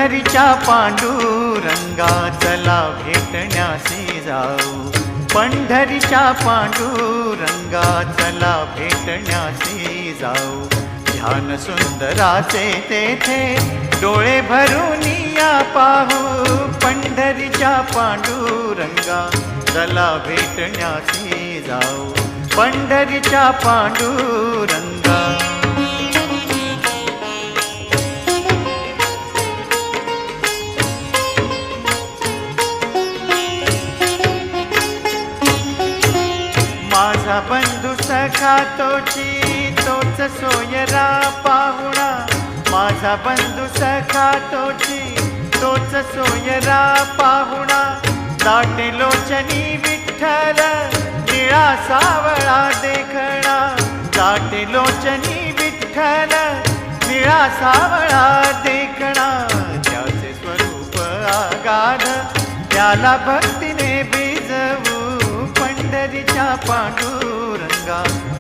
पंढरीच्या पांडुरंगा चला भेटण्यासी जाऊ, पंढरीच्या पांडुरंगा चला भेटण्यासी जाऊ। ध्यान सुंदराचे तेथे डोळे भरून या पाहू, पंढरीच्या पांडुरंगा चला भेटण्यासी जाऊ, पंढरीच्या पांडुरंगा। माझा बंधू सखा तोच सोयरा पाहुणा, माझा बंधू सखा तोच सोयरा पाहुणा। दाटे लोचनी विठ्ठल निळा सावळा देखणा, दाटे लोचनी विठ्ठल निळा सावळा देखणा। त्याचे स्वरूप आगाध त्याला भक्तीने भिजवू, पंढरीच्या पांडुरंगा